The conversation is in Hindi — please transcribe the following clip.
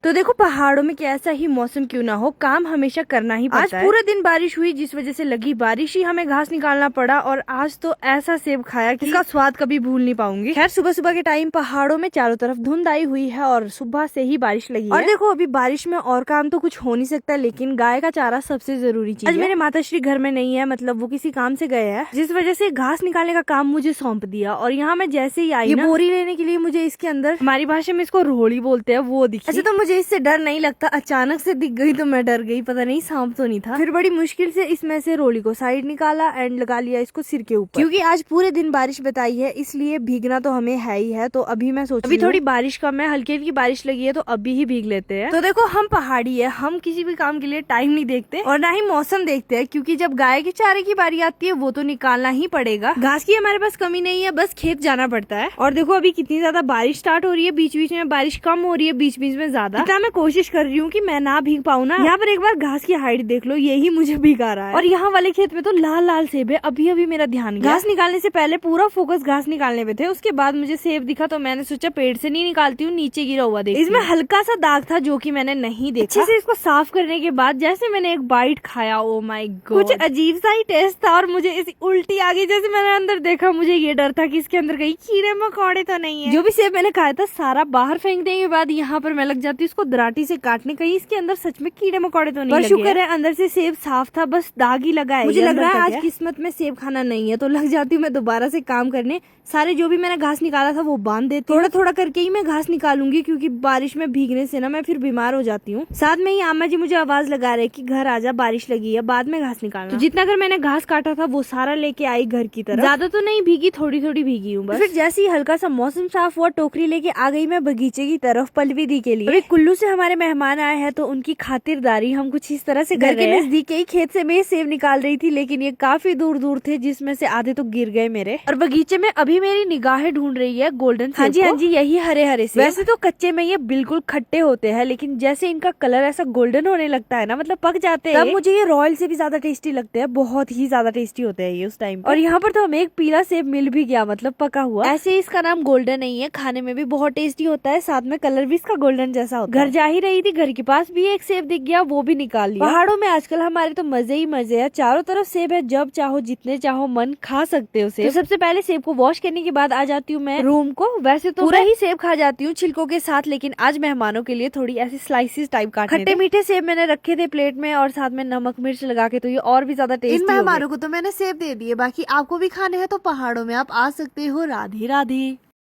तो देखो पहाड़ों में कैसा ही मौसम क्यों ना हो, काम हमेशा करना ही पड़ता है। आज पूरे दिन बारिश हुई, जिस वजह से लगी बारिश ही हमें घास निकालना पड़ा। और आज तो ऐसा सेब खाया कि इसका स्वाद कभी भूल नहीं पाऊंगी। खैर सुबह सुबह के टाइम पहाड़ों में चारों तरफ धुंध आई हुई है और सुबह से ही बारिश लगी है। और देखो अभी बारिश में और काम तो कुछ हो नहीं सकता, लेकिन गाय का चारा सबसे जरूरी चीज है। आज मेरे माताश्री घर में नहीं है, मतलब वो किसी काम से गए हैं, जिस वजह से घास निकालने का काम मुझे सौंप दिया। और यहाँ मैं जैसे ही आई बोरी लेने के लिए, मुझे इसके अंदर, हमारी भाषा में इसको रोहड़ी बोलते हैं, वो दिखी। ऐसे तो मुझे इससे डर नहीं लगता, अचानक से दिख गई तो मैं डर गई, पता नहीं सांप तो नहीं था। फिर बड़ी मुश्किल से इसमें से रोली को साइड निकाला एंड लगा लिया इसको सिर के ऊपर, क्योंकि आज पूरे दिन बारिश बताई है, इसलिए भीगना तो हमें है ही है। तो अभी मैं सोच अभी थोड़ी बारिश कम है, हल्की हल्की बारिश लगी है, तो अभी ही भीग लेते हैं। तो देखो हम पहाड़ी है, हम किसी भी काम के लिए टाइम नहीं देखते और ना ही मौसम देखते हैं, क्योंकि जब गाय के चारे की बारी आती है वो तो निकालना ही पड़ेगा। घास की हमारे पास कमी नहीं है, बस खेत जाना पड़ता है। और देखो अभी कितनी ज्यादा बारिश स्टार्ट हो रही है, बीच बीच में बारिश कम हो रही है, बीच बीच में ज्यादा। मैं कोशिश कर रही हूँ कि मैं ना भीग पाऊँ ना। यहाँ पर एक बार घास की हाइट देख लो, यही मुझे भिगा रहा है। और यहाँ वाले खेत में तो लाल लाल सेब है। अभी अभी मेरा ध्यान गया, घास निकालने से पहले पूरा फोकस घास निकालने पे थे, उसके बाद मुझे सेब दिखा तो मैंने सोचा पेड़ से नहीं निकालती हूँ, नीचे गिरा हुआ देखती हूँ। इसमें हल्का सा दाग था जो कि मैंने नहीं देखा। अच्छे से इसको साफ करने के बाद जैसे मैंने एक बाइट खाया, ओ माय गॉड, कुछ अजीब सा ही टेस्ट था और मुझे ऐसी उल्टी आ गई। जैसे मैंने अंदर देखा, मुझे ये डर था कि इसके अंदर कहीं कीड़े मकोड़े तो नहीं है। जो भी सेब मैंने खाया था सारा बाहर फेंकने के बाद यहाँ पर मैं लग जाती हूँ इसको दराटी से काटने, कहीं इसके अंदर सच में कीड़े मकोड़े तो नहीं लगे। शुक्र है अंदर से सेब साफ था, बस दाग ही लगा है। मुझे लग रहा है आज किस्मत में सेब खाना नहीं है, तो लग जाती हूँ मैं दोबारा से काम करने। सारे जो भी मैंने घास निकाला था वो बांध देती हूँ, थोड़ा थोड़ा करके ही मैं घास निकालूंगी, क्योंकि बारिश में भीगने से ना मैं फिर बीमार हो जाती हूँ। साथ में ही आमा जी मुझे आवाज लगा रहे कि घर आजा, बारिश लगी है, बाद में घास निकालना। तो जितना अगर मैंने घास काटा था वो सारा लेके आई घर की तरफ। ज्यादा तो नहीं भीगी, थोड़ी थोड़ी भीगी हूँ बस। फिर जैसे ही हल्का सा मौसम साफ हुआ, टोकरी लेके आ गई मैं बगीचे की तरफ पलवी दी के लिए। कुल्लू से हमारे मेहमान आए हैं, तो उनकी खातिरदारी हम कुछ इस तरह से घर के नजदीक ही खेत से मैं सेब निकाल रही थी, लेकिन ये काफी दूर दूर थे, जिसमें से आधे तो गिर गए मेरे। और बगीचे में अभी मेरी निगाहें ढूंढ रही है गोल्डन सेब। हाँ जी यही हरे हरे सेब। वैसे तो कच्चे में ये बिल्कुल खट्टे होते हैं, लेकिन जैसे इनका कलर ऐसा गोल्डन होने लगता है ना, मतलब पक जाते हैं, तब मुझे ये रॉयल से भी ज्यादा टेस्टी लगते हैं। बहुत ही ज्यादा टेस्टी होते हैं ये उस टाइम। और यहाँ पर तो हमें एक पीला सेब मिल भी गया, मतलब पका हुआ। ऐसे इसका नाम गोल्डन नहीं है, खाने में भी बहुत टेस्टी होता है, साथ में कलर भी इसका गोल्डन जैसा होता है। घर जा ही रही थी, घर के पास भी एक सेब दिख गया, वो भी निकाल लिया। पहाड़ों में आजकल हमारे तो मजे ही मजे है, चारों तरफ सेब है, जब चाहो जितने चाहो मन खा सकते हो सेब। तो सबसे पहले सेब को वॉश करने के बाद आ जाती हूँ मैं रूम को। वैसे तो पूरा ही सेब खा जाती हूँ छिलकों के साथ, लेकिन आज मेहमानों के लिए थोड़ी ऐसी स्लाइसेस टाइप काटने खट्टे मीठे सेब मैंने रखे थे प्लेट में, और साथ में नमक मिर्च लगा के, तो ये और भी ज्यादा टेस्टी। इन मेहमानों को तो मैंने सेब दे दिए, बाकी आपको भी खाने हैं तो पहाड़ों में आप आ सकते हो। राधे राधे।